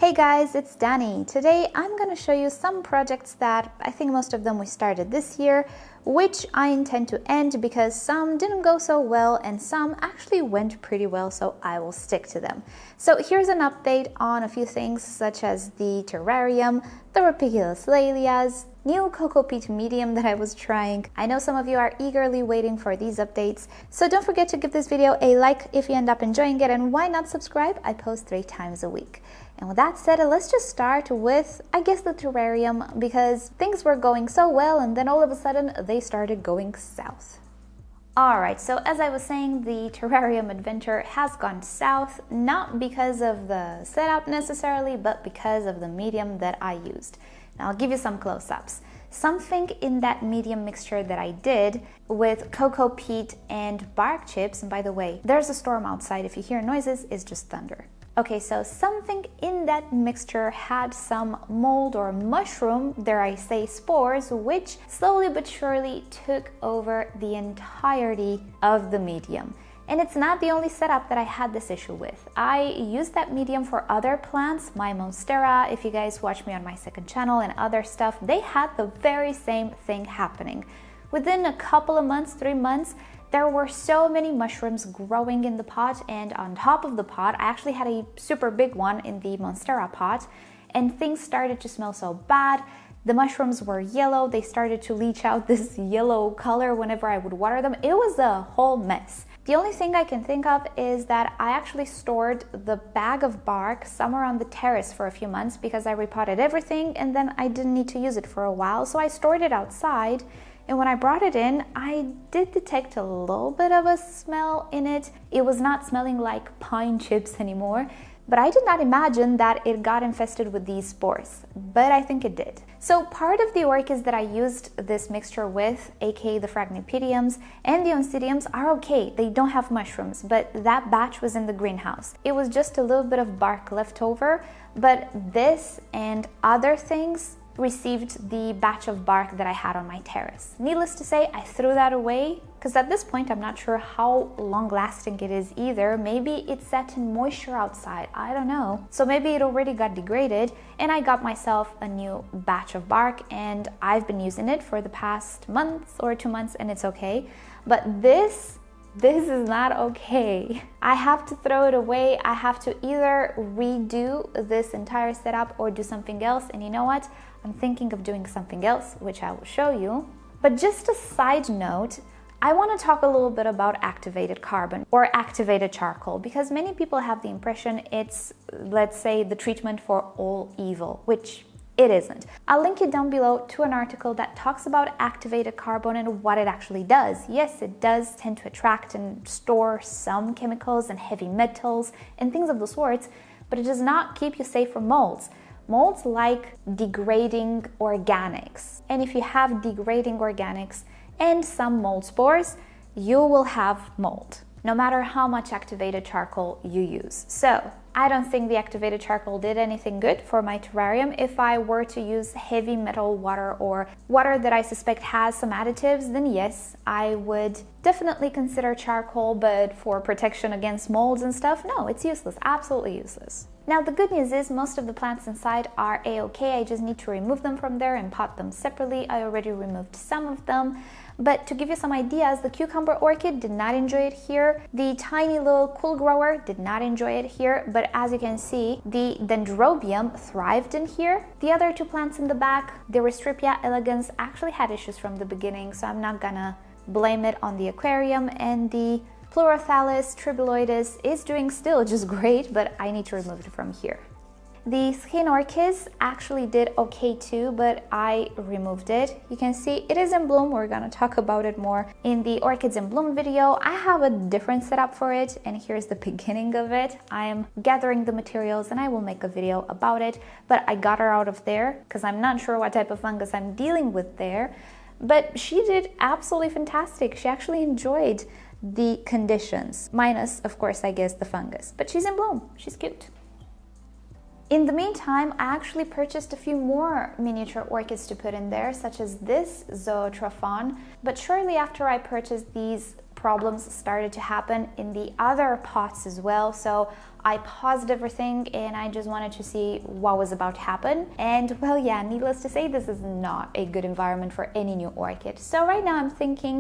Hey guys, it's Dani. Today I'm going to show you some projects that I think most of them we started this year, which I intend to end because some didn't go so well and some actually went pretty well, so I will stick to them. So here's an update on a few things such as the terrarium, the Rupicolous Laelias, new Coco Peat medium that I was trying. I know some of you are eagerly waiting for these updates, so don't forget to give this video a like if you end up enjoying it, and why not subscribe? I post 3 times a week. And with that said, let's just start with, I guess, the terrarium, because things were going so well and then all of a sudden they started going south. Alright, so as I was saying, the terrarium adventure has gone south, not because of the setup necessarily, but because of the medium that I used. Now I'll give you some close-ups. Something in that medium mixture that I did with cocoa peat and bark chips, and by the way, there's a storm outside, if you hear noises, it's just thunder. Okay, so something in that mixture had some mold or mushroom, dare I say spores, which slowly but surely took over the entirety of the medium. And it's not the only setup that I had this issue with. I used that medium for other plants, my monstera, if you guys watch me on my second channel, and other stuff, they had the very same thing happening. Within a couple of months, 3 months, there were so many mushrooms growing in the pot, and on top of the pot, I actually had a super big one in the monstera pot, and things started to smell so bad. The mushrooms were yellow, they started to leach out this yellow color whenever I would water them. It was a whole mess. The only thing I can think of is that I actually stored the bag of bark somewhere on the terrace for a few months because I repotted everything and then I didn't need to use it for a while, so I stored it outside. And when I brought it in, I did detect a little bit of a smell in it. It was not smelling like pine chips anymore, but I did not imagine that it got infested with these spores, but I think it did. So part of the orchids that I used this mixture with, aka the Phragmipediums and the Oncidiums, are okay. They don't have mushrooms, but that batch was in the greenhouse. It was just a little bit of bark left over, but this and other things received the batch of bark that I had on my terrace. Needless to say, I threw that away because at this point I'm not sure how long lasting it is either. Maybe it sat in moisture outside, I don't know. So maybe it already got degraded, and I got myself a new batch of bark and I've been using it for the past month or 2 months and it's okay. But this is not okay. I have to throw it away. I have to either redo this entire setup or do something else, and you know what? I'm thinking of doing something else, which I will show you. But just a side note, I want to talk a little bit about activated carbon or activated charcoal, because many people have the impression it's, let's say, the treatment for all evil, which it isn't. I'll link it down below to an article that talks about activated carbon and what it actually does. Yes, it does tend to attract and store some chemicals and heavy metals and things of the sorts, but it does not keep you safe from molds. Molds like degrading organics, and if you have degrading organics and some mold spores, you will have mold, no matter how much activated charcoal you use. So I don't think the activated charcoal did anything good for my terrarium. If I were to use heavy metal water or water that I suspect has some additives, then yes, I would definitely consider charcoal, but for protection against molds and stuff, no, it's useless, absolutely useless. Now the good news is most of the plants inside are a-okay. I just need to remove them from there and pot them separately. I already removed some of them. But to give you some ideas, the cucumber orchid did not enjoy it here. The tiny little cool grower did not enjoy it here. But as you can see, the dendrobium thrived in here. The other 2 plants in the back, the Restripia elegans, actually had issues from the beginning, so I'm not gonna blame it on the aquarium. And the Pleurophthalus tribuloides is doing still just great, but I need to remove it from here. The skin orchids actually did okay too, but I removed it. You can see it is in bloom. We're gonna talk about it more in the orchids in bloom video. I have a different setup for it, and here's the beginning of it. I am gathering the materials and I will make a video about it, but I got her out of there because I'm not sure what type of fungus I'm dealing with there. But she did absolutely fantastic. She actually enjoyed the conditions, minus, of course, I guess, the fungus. But she's in bloom. She's cute. In the meantime, I actually purchased a few more miniature orchids to put in there, such as this Zoetrophon. But shortly after I purchased these problems started to happen in the other pots as well. So I paused everything and I just wanted to see what was about to happen. And well, yeah, needless to say, this is not a good environment for any new orchid. So right now I'm thinking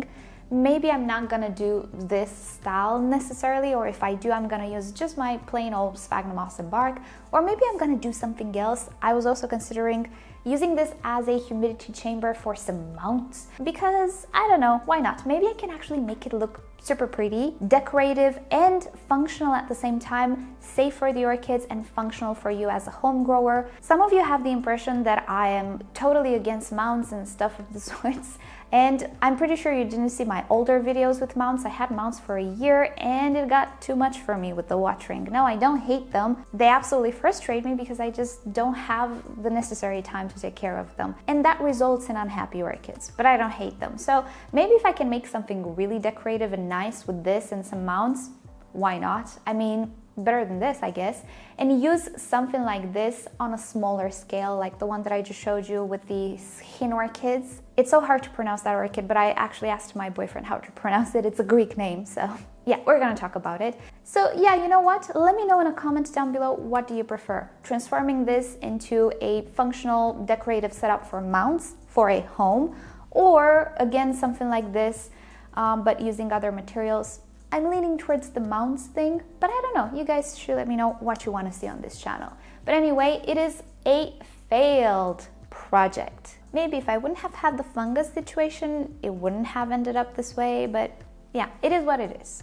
maybe I'm not gonna do this style necessarily, or if I do, I'm gonna use just my plain old sphagnum moss and bark, or maybe I'm gonna do something else. I was also considering using this as a humidity chamber for some mounts, because I don't know, why not? Maybe I can actually make it look super pretty, decorative, and functional at the same time, safe for the orchids and functional for you as a home grower. Some of you have the impression that I am totally against mounts and stuff of the sorts, and I'm pretty sure you didn't see my older videos with mounts. I had mounts for a year and it got too much for me with the watering. No, I don't hate them. They absolutely frustrate me because I just don't have the necessary time to take care of them. And that results in unhappy orchids, but I don't hate them. So maybe if I can make something really decorative and nice with this and some mounts, why not? I mean, better than this, I guess. And use something like this on a smaller scale, like the one that I just showed you with the skin orchids. It's so hard to pronounce that orchid, but I actually asked my boyfriend how to pronounce it. It's a Greek name, so yeah, we're gonna talk about it. So yeah, you know what? Let me know in a comment down below, what do you prefer? Transforming this into a functional decorative setup for mounts for a home, or again, something like this, but using other materials. I'm leaning towards the mounts thing, but I don't know. You guys should let me know what you want to see on this channel. But anyway, it is a failed project. Maybe if I wouldn't have had the fungus situation, it wouldn't have ended up this way, but yeah, it is what it is.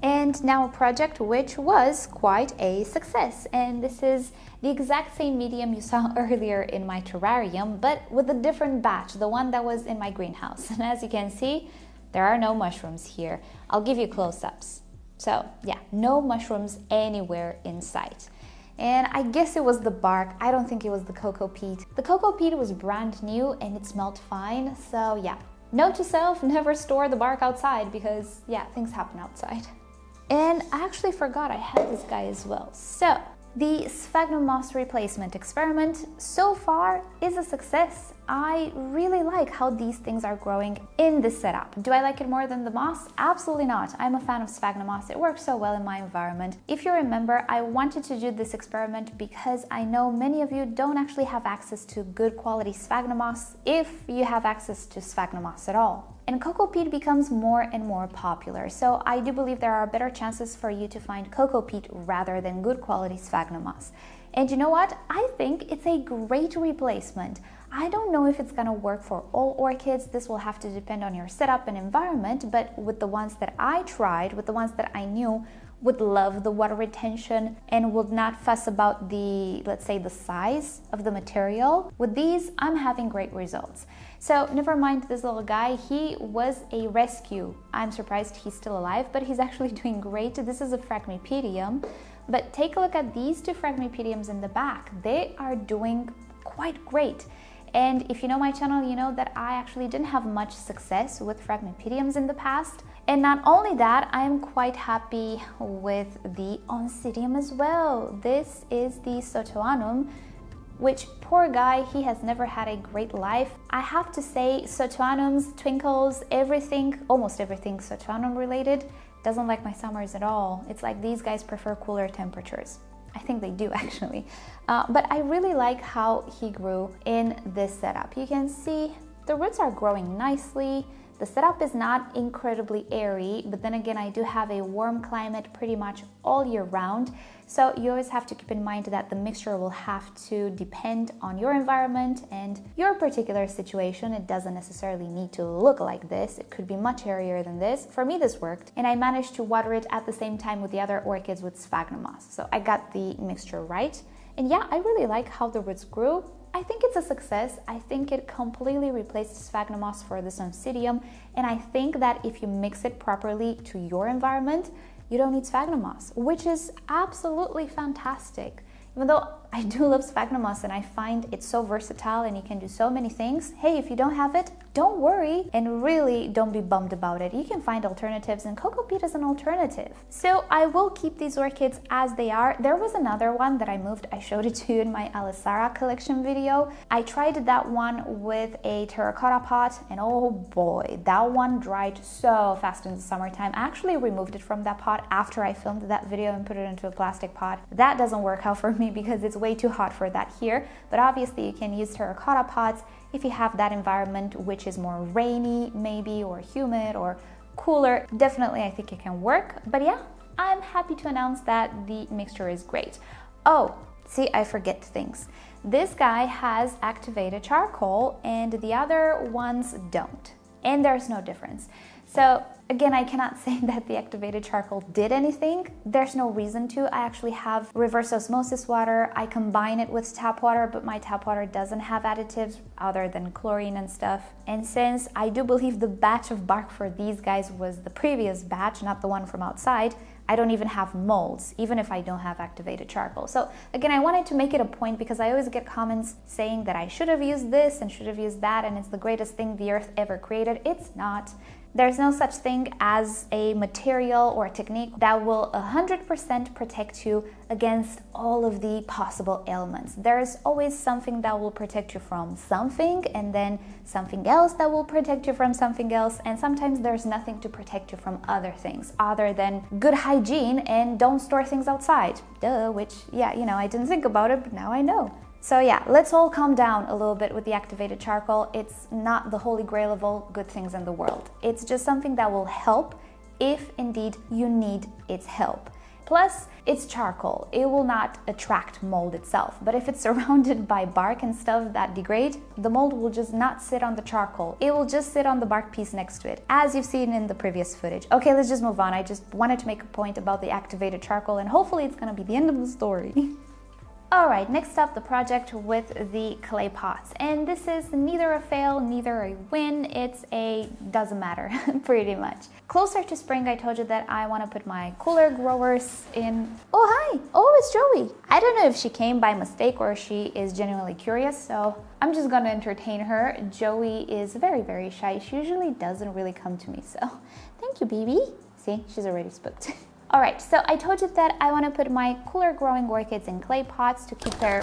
And now a project which was quite a success, and this is the exact same medium you saw earlier in my terrarium, but with a different batch, the one that was in my greenhouse. And as you can see, there are no mushrooms here. I'll give you close-ups. So yeah, no mushrooms anywhere in sight. And I guess it was the bark. I don't think it was the cocoa peat. The cocoa peat was brand new and it smelled fine. So yeah, note to self, never store the bark outside, because yeah, things happen outside. And I actually forgot I had this guy as well. So the sphagnum moss replacement experiment so far is a success. I really like how these things are growing in this setup. Do I like it more than the moss? Absolutely not. I'm a fan of sphagnum moss. It works so well in my environment. If you remember, I wanted to do this experiment because I know many of you don't actually have access to good quality sphagnum moss, if you have access to sphagnum moss at all. And cocoa peat becomes more and more popular, so I do believe there are better chances for you to find cocoa peat rather than good quality sphagnum moss. And you know what? I think it's a great replacement. I don't know if it's gonna work for all orchids. This will have to depend on your setup and environment, but with the ones that I tried, with the ones that I knew would love the water retention and would not fuss about the, let's say, the size of the material, with these, I'm having great results. So never mind this little guy, he was a rescue. I'm surprised he's still alive, but he's actually doing great. This is a Phragmipedium, but take a look at these two Phragmipediums in the back. They are doing quite great. And if you know my channel, you know that I actually didn't have much success with Phragmipediums in the past. And not only that, I am quite happy with the Oncidium as well. This is the Sotoanum, which, poor guy, he has never had a great life. I have to say, Sotoanums, twinkles, everything, almost everything Sotoanum related, doesn't like my summers at all. It's like these guys prefer cooler temperatures. I think they do actually. But I really like how he grew in this setup. You can see the roots are growing nicely. The setup is not incredibly airy, but then again, I do have a warm climate pretty much all year round. So you always have to keep in mind that the mixture will have to depend on your environment and your particular situation. It doesn't necessarily need to look like this. It could be much airier than this. For me, this worked, and I managed to water it at the same time with the other orchids with sphagnum moss. So I got the mixture right. And yeah, I really like how the roots grew. I think it's a success. I think it completely replaced sphagnum moss for this Oncidium, and I think that if you mix it properly to your environment, you don't need sphagnum moss, which is absolutely fantastic. Even though I do love sphagnum moss and I find it's so versatile and you can do so many things. Hey, if you don't have it, don't worry and really don't be bummed about it. You can find alternatives and Coco Peat is an alternative. So I will keep these orchids as they are. There was another one that I moved. I showed it to you in my Alisara collection video. I tried that one with a terracotta pot and oh boy, that one dried so fast in the summertime. I actually removed it from that pot after I filmed that video and put it into a plastic pot. That doesn't work out for me because it's way too hot for that here. But obviously you can use terracotta pots if you have that environment which is more rainy maybe, or humid or cooler. Definitely I think it can work. But yeah, I'm happy to announce that the mixture is great. Oh, see, I forget things. This guy has activated charcoal and the other ones don't. And there's no difference. So again, I cannot say that the activated charcoal did anything. There's no reason to. I actually have reverse osmosis water. I combine it with tap water, but my tap water doesn't have additives other than chlorine and stuff. And since I do believe the batch of bark for these guys was the previous batch, not the one from outside, I don't even have molds, even if I don't have activated charcoal. So again, I wanted to make it a point because I always get comments saying that I should have used this and should have used that and it's the greatest thing the earth ever created. It's not. There's no such thing as a material or a technique that will 100% protect you against all of the possible ailments. There's always something that will protect you from something, and then something else that will protect you from something else, and sometimes there's nothing to protect you from other things other than good hygiene and don't store things outside. Duh, which, yeah, you know, I didn't think about it, but now I know. So yeah, let's all calm down a little bit with the activated charcoal. It's not the holy grail of all good things in the world. It's just something that will help if indeed you need its help. Plus, it's charcoal. It will not attract mold itself, but if it's surrounded by bark and stuff that degrade, the mold will just not sit on the charcoal. It will just sit on the bark piece next to it, as you've seen in the previous footage. Okay, let's just move on. I just wanted to make a point about the activated charcoal and hopefully it's gonna be the end of the story. Alright, next up, the project with the clay pots. And this is neither a fail, neither a win, it's a doesn't matter, pretty much. Closer to spring, I told you that I want to put my cooler growers in. Oh, hi! Oh, it's Joey! I don't know if she came by mistake or she is genuinely curious, so I'm just gonna entertain her. Joey is very, very shy. She usually doesn't really come to me, so thank you, baby. See, she's already spooked. Alright, so I told you that I want to put my cooler growing orchids in clay pots to keep their...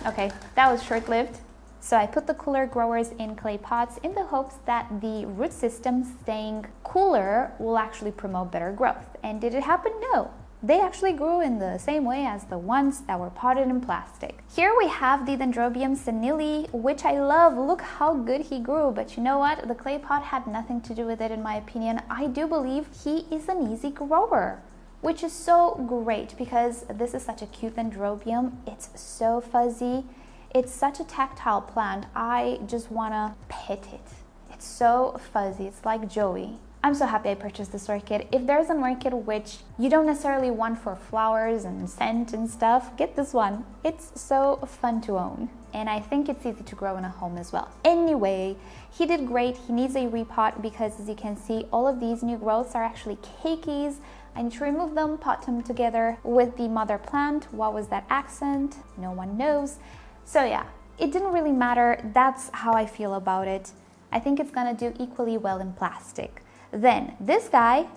Okay, that was short-lived. So I put the cooler growers in clay pots in the hopes that the root system staying cooler will actually promote better growth. And did it happen? No. They actually grew in the same way as the ones that were potted in plastic. Here we have the Dendrobium senile, which I love. Look how good he grew, but you know what? The clay pot had nothing to do with it in my opinion. I do believe he is an easy grower, which is so great because this is such a cute dendrobium. It's so fuzzy. It's such a tactile plant. I just wanna pet it. It's so fuzzy. It's like Joey. I'm so happy I purchased this orchid. If there's an orchid which you don't necessarily want for flowers and scent and stuff, get this one. It's so fun to own. And I think it's easy to grow in a home as well. Anyway, he did great. He needs a repot because as you can see, all of these new growths are actually cakeys. I need to remove them, pot them together with the mother plant. What was that accent? No one knows. So yeah, it didn't really matter. That's how I feel about it. I think it's gonna do equally well in plastic. Then this guy,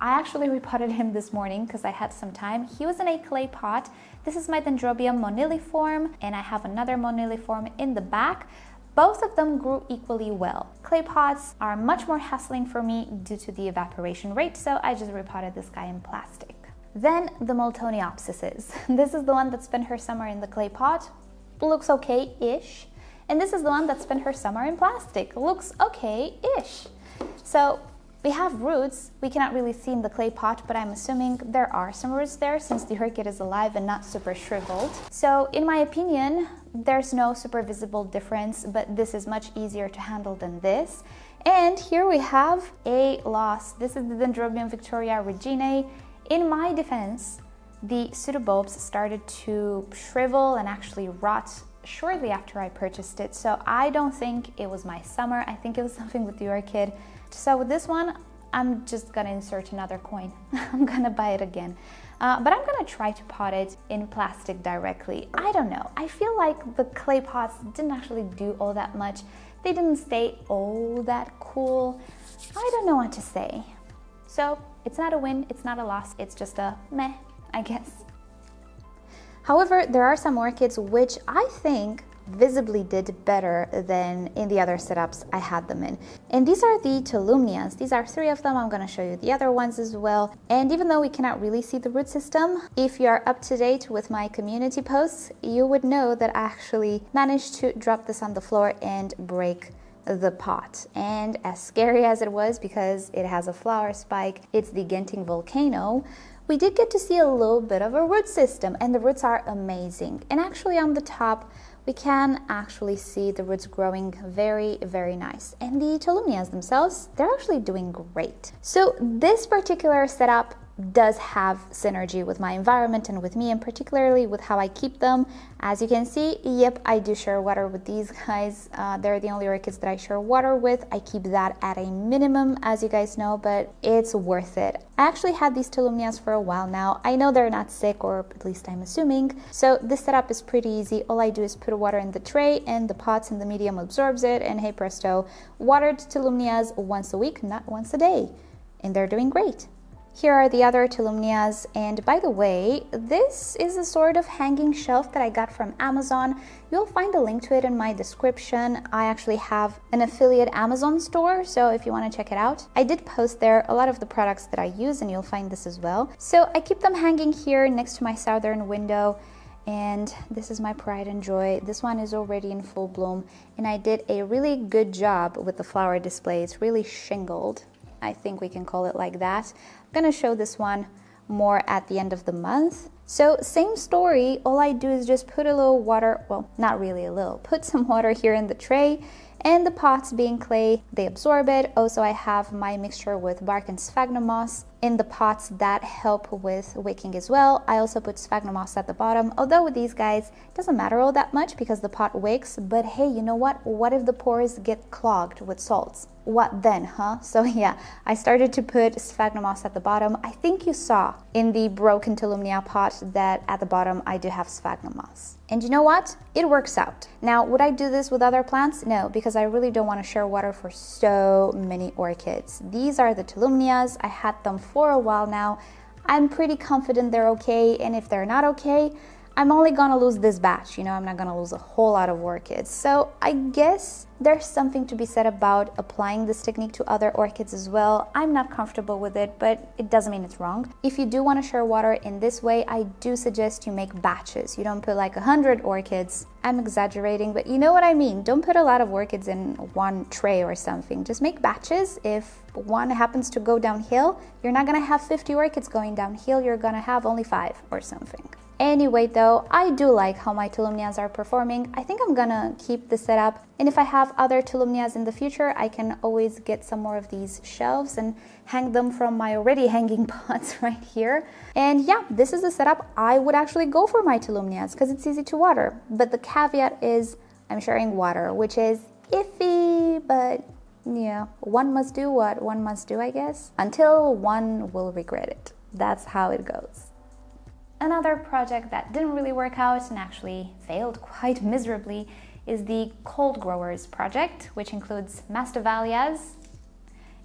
I actually repotted him this morning because I had some time. He was in a clay pot. This is my Dendrobium moniliform, and I have another moniliform in the back. Both of them grew equally well. Clay pots are much more hassling for me due to the evaporation rate, so I just repotted this guy in plastic. Then the Moltoniopsises. This is the one that spent her summer in the clay pot. Looks okay-ish. And this is the one that spent her summer in plastic. Looks okay-ish. So we have roots. We cannot really see in the clay pot, but I'm assuming there are some roots there since the orchid is alive and not super shriveled. So in my opinion, there's no super visible difference, but this is much easier to handle than this. And here we have a loss. This is the Dendrobium Victoria Reginae. In my defense, the pseudobulbs started to shrivel and actually rot shortly after I purchased it. So I don't think it was my summer. I think it was something with the orchid. So with this one, I'm just gonna insert another coin. I'm gonna buy it again. But I'm gonna try to pot it in plastic directly. I don't know. I feel like the clay pots didn't actually do all that much. They didn't stay all that cool. I don't know what to say. So it's not a win, it's not a loss, it's just a meh, I guess. However, there are some orchids which I think visibly did better than in the other setups I had them in. And these are the Tolumnias. These are 3 of them. I'm going to show you the other ones as well. And even though we cannot really see the root system, if you are up to date with my community posts, you would know that I actually managed to drop this on the floor and break the pot. And as scary as it was, because it has a flower spike, it's the Genting volcano, we did get to see a little bit of a root system, and the roots are amazing. And actually on the top, we can actually see the roots growing very, very nice. And the Tolumnias themselves, they're actually doing great. So this particular setup does have synergy with my environment and with me, and particularly with how I keep them. As you can see, yep, I do share water with these guys. They're the only orchids that I share water with. I keep that at a minimum, as you guys know, but it's worth it. I actually had these Tolumnias for a while now. I know they're not sick, or at least I'm assuming. So this setup is pretty easy. All I do is put water in the tray and the pots in the medium absorbs it, and hey presto, watered Tolumnias once a week, not once a day. And they're doing great. Here are the other Tolumnias, and by the way, this is a sort of hanging shelf that I got from Amazon. You'll find a link to it in my description. I actually have an affiliate Amazon store, so if you want to check it out. I did post there a lot of the products that I use, and you'll find this as well. So I keep them hanging here next to my southern window, and this is my pride and joy. This one is already in full bloom, and I did a really good job with the flower display. It's really shingled. I think we can call it like that. I'm gonna show this one more at the end of the month. So same story, all I do is just put a little water, well, not really a little, put some water here in the tray, and the pots being clay, they absorb it. Also, I have my mixture with bark and sphagnum moss in the pots that help with wicking as well. I also put sphagnum moss at the bottom, although with these guys, it doesn't matter all that much because the pot wicks, but hey, you know what? What if the pores get clogged with salts? What then, huh? So yeah, I started to put sphagnum moss at the bottom. I think you saw in the broken Tolumnia pot that at the bottom I do have sphagnum moss. And you know what? It works out. Now, would I do this with other plants? No, because I really don't want to share water for so many orchids. These are the Tolumnias. I had them for a while now. I'm pretty confident they're okay, and if they're not okay, I'm only gonna lose this batch, you know, I'm not gonna lose a whole lot of orchids. So I guess there's something to be said about applying this technique to other orchids as well. I'm not comfortable with it, but it doesn't mean it's wrong. If you do want to share water in this way, I do suggest you make batches. You don't put like 100 orchids. I'm exaggerating, but you know what I mean. Don't put a lot of orchids in one tray or something. Just make batches. If one happens to go downhill, you're not gonna have 50 orchids going downhill, you're gonna have only 5 or something. Anyway though, I do like how my Tolumnias are performing. I think I'm gonna keep the setup, and if I have other Tolumnias in the future, I can always get some more of these shelves and hang them from my already hanging pots right here. And yeah, this is the setup I would actually go for my Tolumnias because it's easy to water. But the caveat is I'm sharing water, which is iffy, but yeah, one must do what one must do, I guess, until one will regret it. That's how it goes. Another project that didn't really work out and actually failed quite miserably is the Cold Growers project, which includes Masdevallias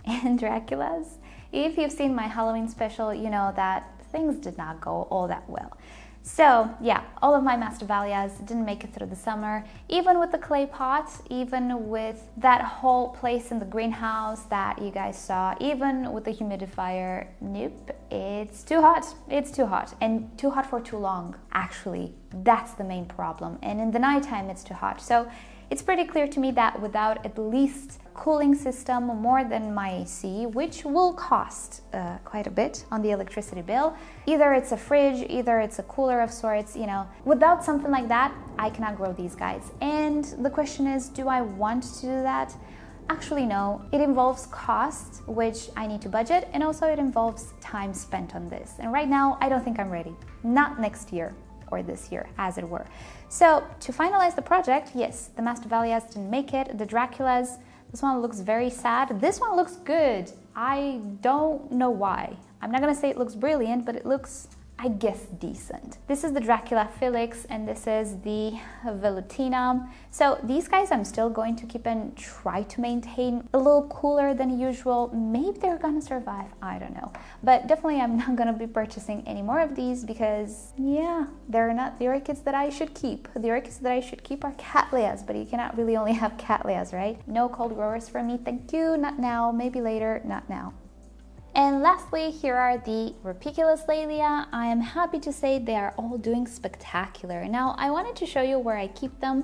and Draculas. If you've seen my Halloween special, you know that things did not go all that well. So yeah, all of my Masdevallias didn't make it through the summer, even with the clay pots, even with that whole place in the greenhouse that you guys saw, even with the humidifier. Nope, it's too hot. It's too hot, and too hot for too long. Actually, that's the main problem. And in the nighttime, it's too hot. So it's pretty clear to me that without at least cooling system more than my AC, which will cost quite a bit on the electricity bill, either it's a fridge, either it's a cooler of sorts, you know, without something like that, I cannot grow these guys. And the question is, do I want to do that? Actually, no. It involves cost, which I need to budget, and also it involves time spent on this. And right now, I don't think I'm ready. Not next year, or this year, as it were. So to finalize the project, yes, the Masdevallias didn't make it. The Draculas, this one looks very sad. This one looks good. I don't know why. I'm not gonna say it looks brilliant, but it looks, I guess, decent. This is the Dracula Felix and this is the Velutina. So these guys I'm still going to keep and try to maintain a little cooler than usual. Maybe they're gonna survive, I don't know. But definitely I'm not gonna be purchasing any more of these because, yeah, they're not the orchids that I should keep. The orchids that I should keep are Cattleyas, but you cannot really only have Cattleyas, right? No cold growers for me, thank you, not now, maybe later, not now. And lastly, here are the Rupicolous Laelias. I am happy to say they are all doing spectacular. Now, I wanted to show you where I keep them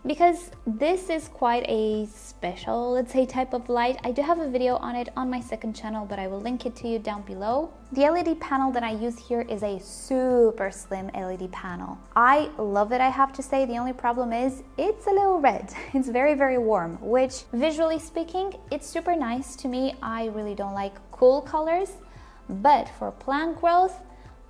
because this is quite a special, let's say, type of light. I do have a video on it on my second channel, but I will link it to you down below. The LED panel that I use here is a super slim LED panel. I love it, I have to say. The only problem is it's a little red. It's very, very warm, which visually speaking, it's super nice to me. I really don't like cool colors, but for plant growth,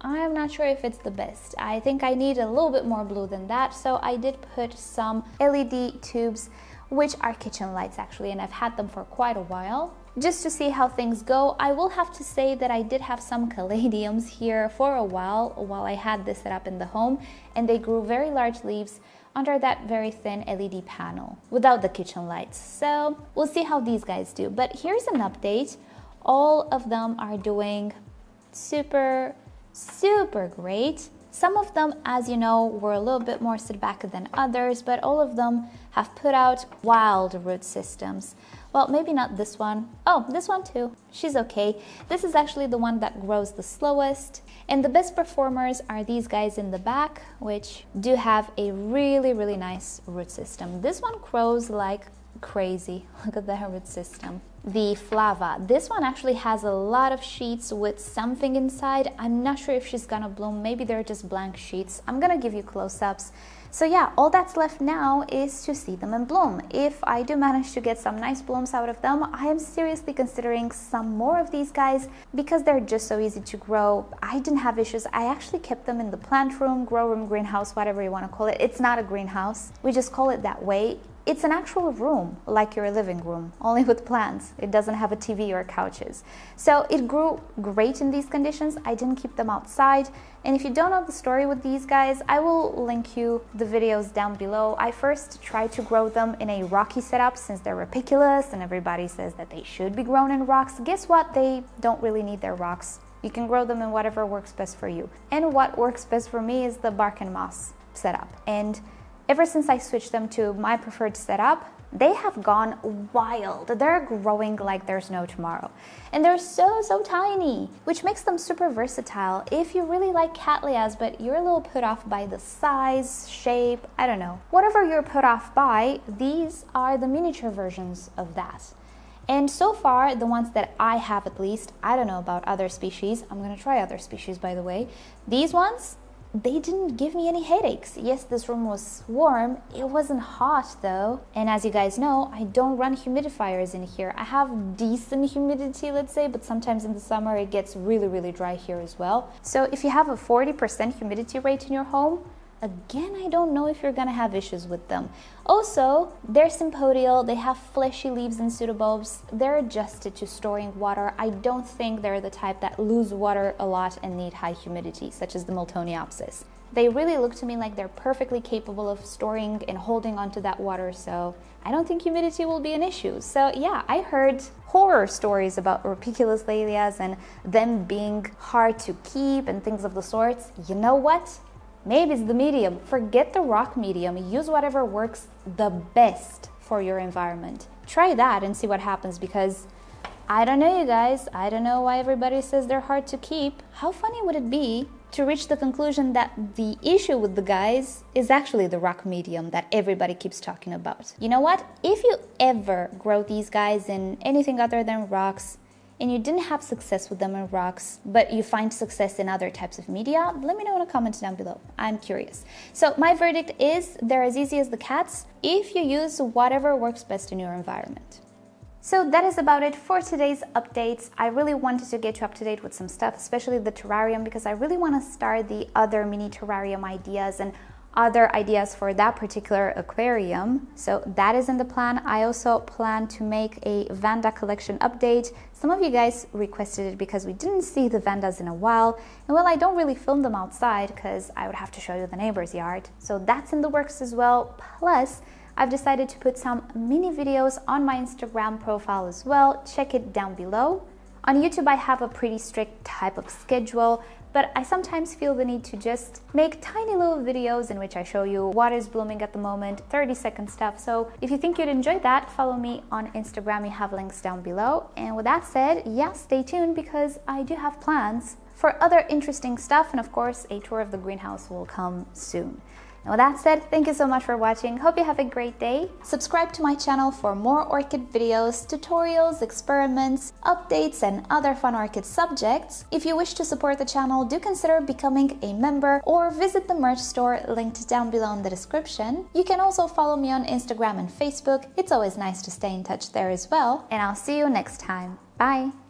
I'm not sure if it's the best. I think I need a little bit more blue than that, so I did put some LED tubes, which are kitchen lights actually, and I've had them for quite a while. Just to see how things go, I will have to say that I did have some caladiums here for a while I had this set up in the home, and they grew very large leaves under that very thin LED panel without the kitchen lights. So we'll see how these guys do. But here's an update. All of them are doing super great. Some of them, as you know, were a little bit more set back than others, but all of them have put out wild root systems. Well, maybe not this one. Oh, this one too. She's okay. This is actually the one that grows the slowest. And the best performers are these guys in the back, which do have a really nice root system. This one grows like crazy. Look at that root system. The Flava, this one actually has a lot of sheets with something inside. I'm not sure if she's gonna bloom. Maybe they're just blank sheets. I'm gonna give you close-ups. So yeah, all that's left now is to see them in bloom. If I do manage to get some nice blooms out of them, I am seriously considering some more of these guys because they're just so easy to grow. I didn't have issues. I actually kept them in the plant room, grow room, greenhouse, whatever you want to call it. It's not a greenhouse. We just call it that way. It's an actual room, like your living room, only with plants. It doesn't have a TV or couches. So it grew great in these conditions. I didn't keep them outside. And if you don't know the story with these guys, I will link you the videos down below. I first tried to grow them in a rocky setup since they're Rupicolous and everybody says that they should be grown in rocks. Guess what? They don't really need their rocks. You can grow them in whatever works best for you. And what works best for me is the bark and moss setup. And ever since I switched them to my preferred setup, they have gone wild. They're growing like there's no tomorrow. And they're so tiny, which makes them super versatile. If you really like Cattleyas, but you're a little put off by the size, shape, I don't know. Whatever you're put off by, these are the miniature versions of that. And so far, the ones that I have at least, I don't know about other species. I'm gonna try other species, by the way. These ones, they didn't give me any headaches. Yes, this room was warm. It wasn't hot though. And as you guys know, I don't run humidifiers in here. I have decent humidity, let's say, but sometimes in the summer it gets really dry here as well. So if you have a 40% humidity rate in your home, again, I don't know if you're gonna have issues with them. Also, they're sympodial, they have fleshy leaves and pseudobulbs. They're adjusted to storing water. I don't think they're the type that lose water a lot and need high humidity, such as the Miltoniopsis. They really look to me like they're perfectly capable of storing and holding onto that water, so I don't think humidity will be an issue. So yeah, I heard horror stories about Rupicolous Laelias and them being hard to keep and things of the sorts. You know what? Maybe it's the medium. Forget the rock medium. Use whatever works the best for your environment. Try that and see what happens, because I don't know, you guys. I don't know why everybody says they're hard to keep. How funny would it be to reach the conclusion that the issue with the guys is actually the rock medium that everybody keeps talking about? You know what? If you ever grow these guys in anything other than rocks, and you didn't have success with them in rocks, but you find success in other types of media, let me know in a comment down below. I'm curious. So my verdict is they're as easy as the cats if you use whatever works best in your environment. So that is about it for today's updates. I really wanted to get you up to date with some stuff, especially the terrarium, because I really want to start the other mini terrarium ideas, and other ideas for that particular aquarium. So that is in the plan. I also plan to make a Vanda collection update. Some of you guys requested it because we didn't see the Vandas in a while. And well, I don't really film them outside because I would have to show you the neighbor's yard. So that's in the works as well. Plus, I've decided to put some mini videos on my Instagram profile as well. Check it down below. On YouTube, I have a pretty strict type of schedule, but I sometimes feel the need to just make tiny little videos in which I show you what is blooming at the moment, 30-second stuff. So if you think you'd enjoy that, follow me on Instagram. You have links down below. And with that said, yeah, stay tuned because I do have plans for other interesting stuff. And of course, a tour of the greenhouse will come soon. And with that said, thank you so much for watching. Hope you have a great day. Subscribe to my channel for more orchid videos, tutorials, experiments, updates, and other fun orchid subjects. If you wish to support the channel, do consider becoming a member or visit the merch store linked down below in the description. You can also follow me on Instagram and Facebook. It's always nice to stay in touch there as well. And I'll see you next time. Bye!